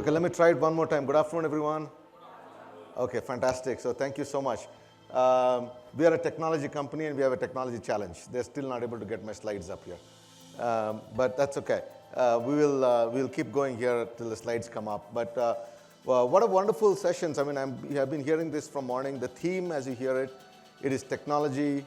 Okay, let me try it one more time. Good afternoon, everyone. Okay, fantastic. So thank you so much. We are a technology company and we have a technology challenge. They're still not able to get my slides up here. But that's okay. We'll keep going here till the slides come up. But well, what a wonderful sessions. I mean, I've been hearing this from morning. The theme, as you hear it, it is technology,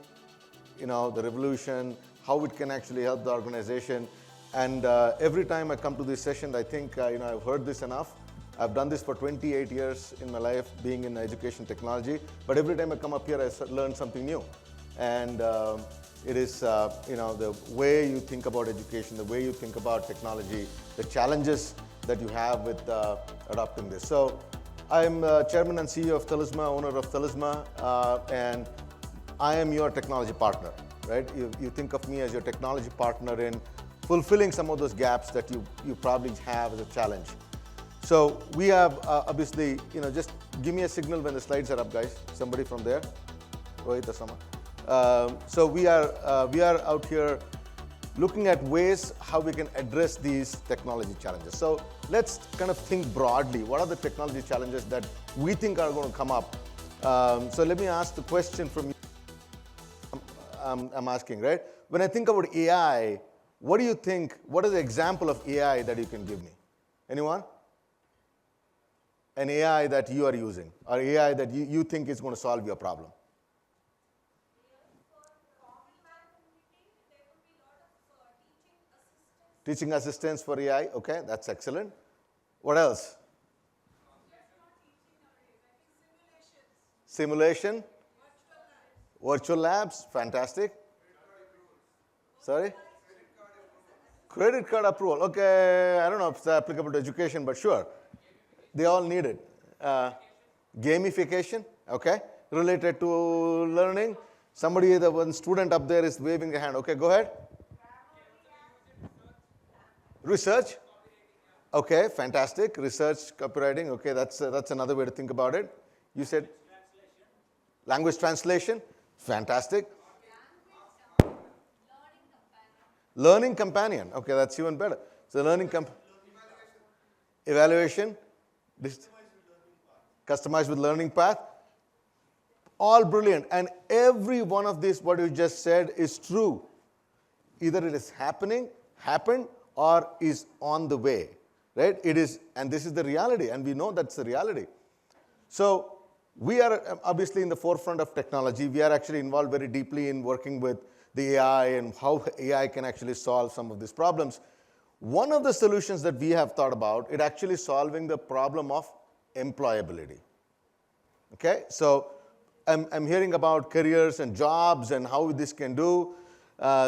the revolution, how it can actually help the organization. And every time I come to this session, I think, I've heard this enough. I've done this for 28 years in my life, being in education technology. But every time I come up here, I learn something new. And it is, the way you think about education, the way you think about technology, the challenges that you have with adopting this. So I'm Chairman and CEO of Talisma, owner of Talisma, and I am your technology partner, right? You think of me as your technology partner in fulfilling some of those gaps that you probably have as a challenge. So we have, obviously, just give me a signal when the slides are up, guys. Somebody from there, Rohit or someone. So we are out here looking at ways how we can address these technology challenges. So let's kind of think broadly. What are the technology challenges that we think are going to come up? So let me ask the question from you. I'm asking, right? When I think about AI, what do you think, what is the example of AI that you can give me? Anyone? An AI that you are using, or AI that you think is going to solve your problem? Teaching assistants for AI, okay, that's excellent. What else? Simulation? Virtual labs, fantastic. Sorry? Credit card approval, okay, I don't know if it's applicable to education, but sure. They all need it. Gamification, okay, related to learning. Somebody, the one student up there is waving a hand. Okay, go ahead. Research. Okay, fantastic. Research, copywriting. Okay, that's another way to think about it. You said language translation. Fantastic. Learning companion. Okay, that's even better. So learning evaluation. Customized with learning path. All brilliant. And every one of these, what you just said, is true. Either it is happened, or is on the way, right? It is, and this is the reality, and we know that's the reality. So we are obviously in the forefront of technology. We are actually involved very deeply in working with the AI and how AI can actually solve some of these problems. One of the solutions that we have thought about, it actually solving the problem of employability. Okay, so I'm hearing about careers and jobs and how this can do.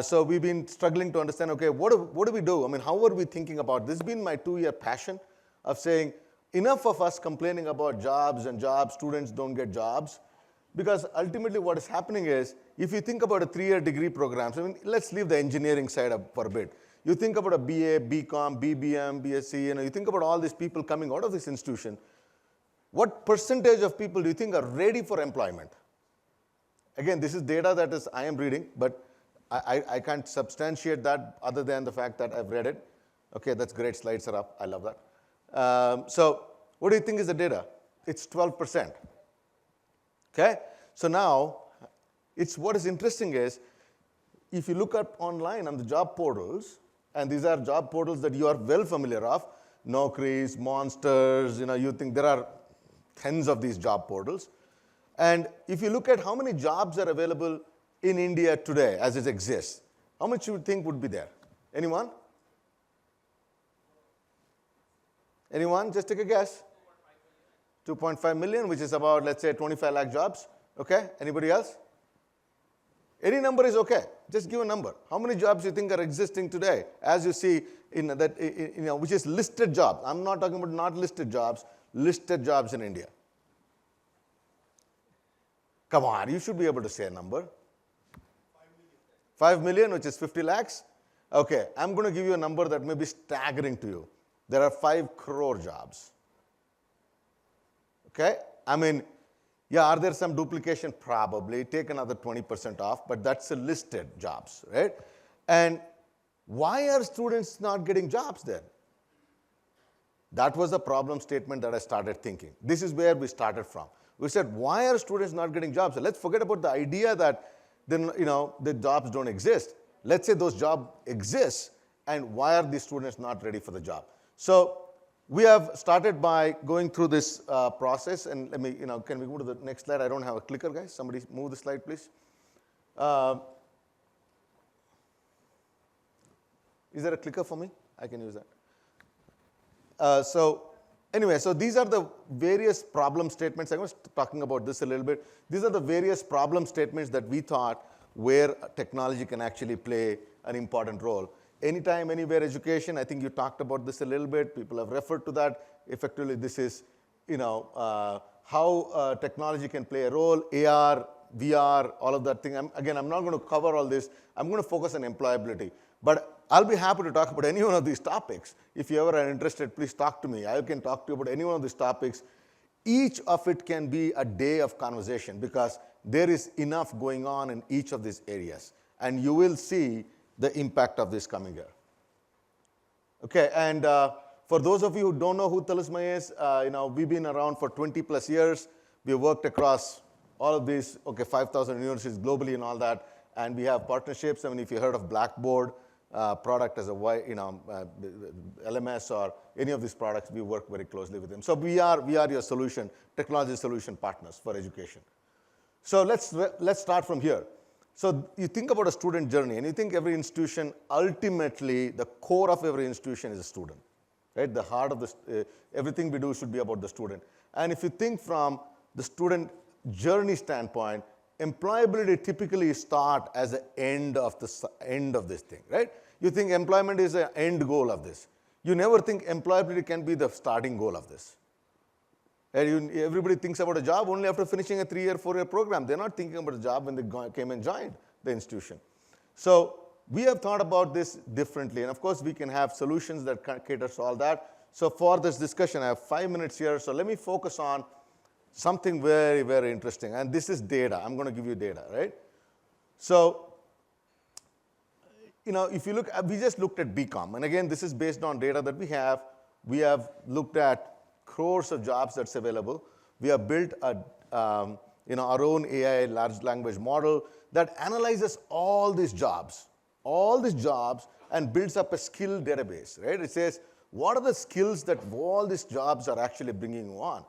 So we've been struggling to understand, okay, what do we do? I mean, how are we thinking about this? This has been my 2-year passion of saying, enough of us complaining about jobs and jobs, students don't get jobs. Because ultimately what is happening is, if you think about a 3-year degree programs, I mean, let's leave the engineering side up for a bit. You think about a BA, BCom, BBM, BSc, you think about all these people coming out of this institution. What percentage of people do you think are ready for employment? Again, this is data that is I am reading, but I can't substantiate that other than the fact that I've read it. Okay, that's great. Slides are up. I love that. So what do you think is the data? It's 12%. Okay? So now, what is interesting is, if you look up online on the job portals, and these are job portals that you are well familiar of, Naukris, Monsters, you think there are tens of these job portals. And if you look at how many jobs are available in India today as it exists, how much you would think would be there? Anyone? Anyone? Just take a guess. 2.5 million, which is about, let's say, 25 lakh jobs. Okay? Anybody else? Any number is okay. Just give a number. How many jobs you think are existing today, as you see in that, which is listed jobs. I'm not talking about not listed jobs in India. Come on, you should be able to say a number. 5 million, which is 50 lakhs. Okay, I'm going to give you a number that may be staggering to you. There are 5 crore jobs. Okay? I mean, yeah, are there some duplication? Probably. Take another 20% off, but that's the listed jobs, right? And why are students not getting jobs then? That was the problem statement that I started thinking. This is where we started from. We said, why are students not getting jobs? So let's forget about the idea that the jobs don't exist. Let's say those jobs exist, and why are these students not ready for the job? So we have started by going through this process, and let me, can we go to the next slide? I don't have a clicker, guys. Somebody move the slide, please. Is there a clicker for me? I can use that. Anyway, so these are the various problem statements. I was talking about this a little bit. These are the various problem statements that we thought where technology can actually play an important role. Anytime, anywhere education, I think you talked about this a little bit. People have referred to that. Effectively, this is how technology can play a role, AR, VR, all of that thing. Again, I'm not going to cover all this. I'm going to focus on employability. But I'll be happy to talk about any one of these topics. If you ever are interested, please talk to me. I can talk to you about any one of these topics. Each of it can be a day of conversation because there is enough going on in each of these areas. And you will see the impact of this coming year. Okay, and for those of you who don't know who Talisma is, we've been around for 20 plus years. We worked across all of these, 5,000 universities globally and all that. And we have partnerships. I mean, if you heard of Blackboard product as a LMS or any of these products, we work very closely with them. So we are your solution, technology solution partners for education. So let's start from here. So you think about a student journey, and you think every institution, ultimately, the core of every institution is a student, right? The heart of everything we do should be about the student. And if you think from the student journey standpoint, employability typically starts as the end of this thing, right? You think employment is the end goal of this. You never think employability can be the starting goal of this. And everybody thinks about a job only after finishing a 3-year, 4-year program. They're not thinking about a job when they came and joined the institution. So we have thought about this differently. And of course, we can have solutions that cater to all that. So for this discussion, I have 5 minutes here. So let me focus on something very, very interesting. And this is data. I'm going to give you data, right? So, if you look, we just looked at BCom. And again, this is based on data that we have. We have looked at crores of jobs that's available. We have built our own AI large language model that analyzes all these jobs, and builds up a skill database, right? It says, what are the skills that all these jobs are actually bringing you on?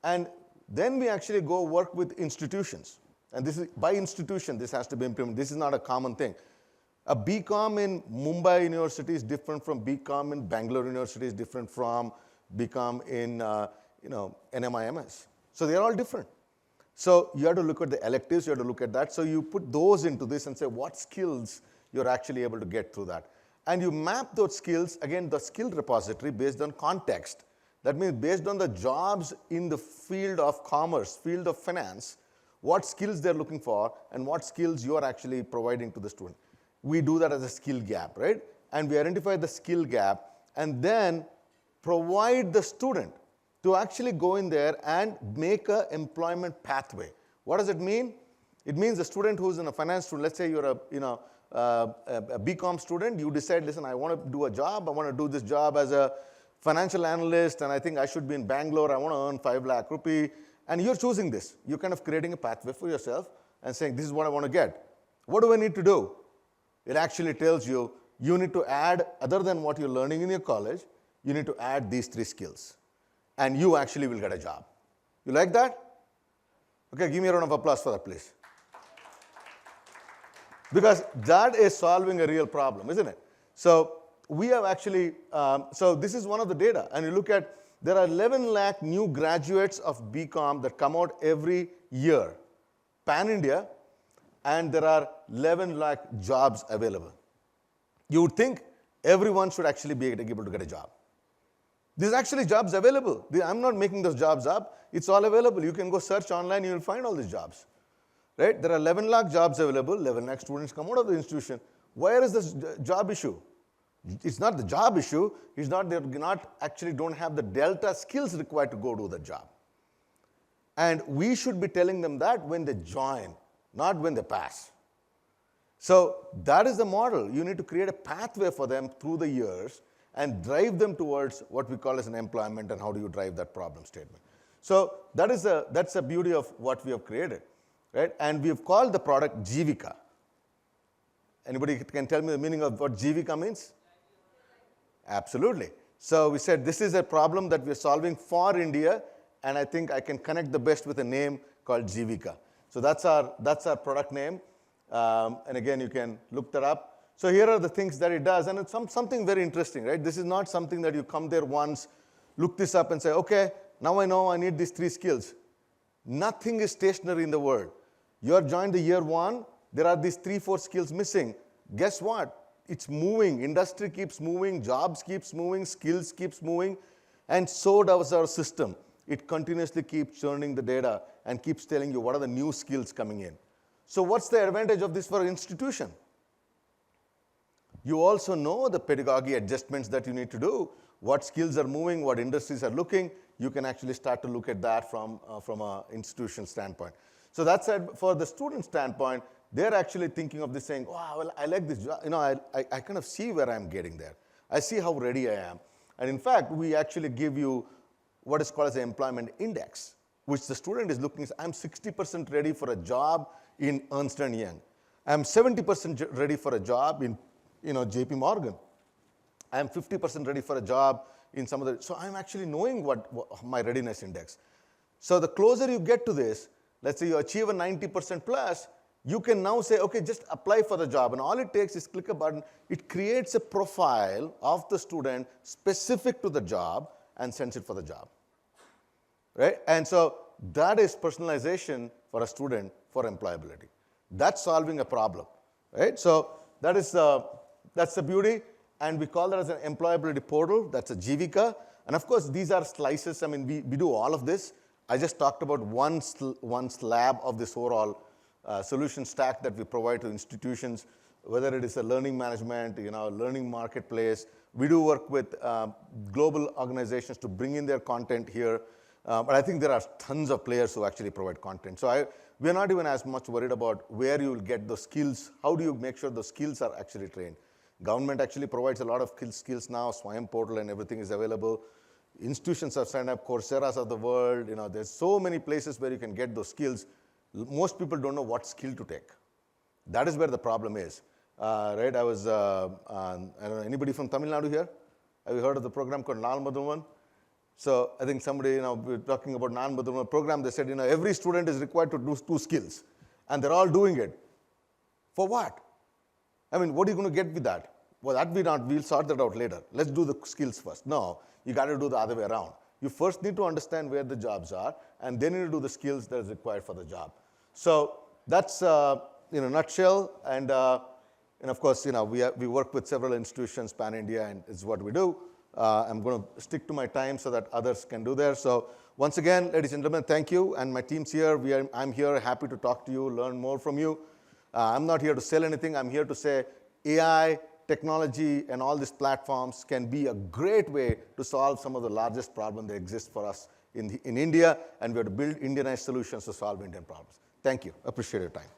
And then we actually go work with institutions. And this is, by institution, this has to be implemented. This is not a common thing. A BCom in Mumbai University is different from BCom in Bangalore University, is different from BCom in NMIMS. So they're all different. So you have to look at the electives, you have to look at that. So you put those into this and say what skills you're actually able to get through that. And you map those skills, again, the skill repository based on context. That means based on the jobs in the field of commerce, field of finance, what skills they're looking for and what skills you're actually providing to the student. We do that as a skill gap, right? And we identify the skill gap and then provide the student to actually go in there and make an employment pathway. What does it mean? It means the student who's in a finance student, let's say you're a BCom student, you decide, listen, I want to do a job, I want to do this job as a financial analyst, and I think I should be in Bangalore, I want to earn 5 lakh rupee, and you're choosing this. You're kind of creating a pathway for yourself and saying, this is what I want to get. What do I need to do? It actually tells you, you need to add, other than what you're learning in your college, you need to add these 3 skills. And you actually will get a job. You like that? Okay, give me a round of applause for that, please. Because that is solving a real problem, isn't it? So we have actually, so this is one of the data. And you look at, there are 11 lakh new graduates of BCom that come out every year, pan-India, and there are 11 lakh jobs available. You would think everyone should actually be able to get a job. There's actually jobs available. I'm not making those jobs up. It's all available. You can go search online, you will find all these jobs. Right? There are 11 lakh jobs available, 11 lakh students come out of the institution. Where is this job issue? It's not the job issue. It's not they don't have the delta skills required to go do the job. And we should be telling them that when they join, not when they pass. So that is the model. You need to create a pathway for them through the years and drive them towards what we call as an employment, and how do you drive that problem statement. So that's the beauty of what we have created, right? And we have called the product Jivika. Anybody can tell me the meaning of what Jivika means? Absolutely. So we said this is a problem that we're solving for India, and I think I can connect the best with a name called Jivika. So that's our product name. And again, you can look that up. So here are the things that it does, and it's something very interesting, right? This is not something that you come there once, look this up and say, okay, now I know I need these 3 skills. Nothing is stationary in the world. You are joined the year 1, there are these 3-4 skills missing. Guess what? It's moving. Industry keeps moving, jobs keeps moving, skills keeps moving, and so does our system. It continuously keeps churning the data and keeps telling you what are the new skills coming in. So what's the advantage of this for an institution? You also know the pedagogy adjustments that you need to do, what skills are moving, what industries are looking. You can actually start to look at that from an institutional standpoint. So that said, for the student standpoint, they're actually thinking of this saying, wow, well, I like this job. You know, I kind of see where I'm getting there. I see how ready I am. And in fact, we actually give you what is called as an employment index, which the student is looking at. I'm 60% ready for a job in Ernst & Young. I'm 70% ready for a job in JP Morgan. I'm 50% ready for a job in some other. So I'm actually knowing what my readiness index. So the closer you get to this, let's say you achieve a 90% plus, you can now say, okay, just apply for the job. And all it takes is click a button. It creates a profile of the student specific to the job and sends it for the job. Right? And so that is personalization for a student for employability. That's solving a problem. Right? So that's the beauty. And we call that as an employability portal. That's a Jivika. And of course, these are slices. I mean, we do all of this. I just talked about one slab of this overall solution stack that we provide to institutions, whether it is a learning management, learning marketplace. We do work with global organizations to bring in their content here. But I think there are tons of players who actually provide content. So we're not even as much worried about where you will get those skills. How do you make sure those skills are actually trained? Government actually provides a lot of skills now. Swayam portal and everything is available. Institutions have signed up, Coursera's of the world. There's so many places where you can get those skills. Most people don't know what skill to take. That is where the problem is. Right? I don't know, anybody from Tamil Nadu here? Have you heard of the program called Nal Madhuvan? So I think somebody, we were talking about Nal Madhuvan program. They said, every student is required to do 2 skills. And they're all doing it. For what? I mean, what are you going to get with that? Well, we'll sort that out later. Let's do the skills first. No, you got to do the other way around. You first need to understand where the jobs are, and then you need to do the skills that is required for the job. So that's in a nutshell. And of course, we work with several institutions, pan-India, and it's what we do. I'm going to stick to my time so that others can do theirs. So once again, ladies and gentlemen, thank you. And my team's here. I'm here, happy to talk to you, learn more from you. I'm not here to sell anything. I'm here to say AI, technology, and all these platforms can be a great way to solve some of the largest problems that exist for us in India, and we have to build Indianized solutions to solve Indian problems. Thank you. Appreciate your time.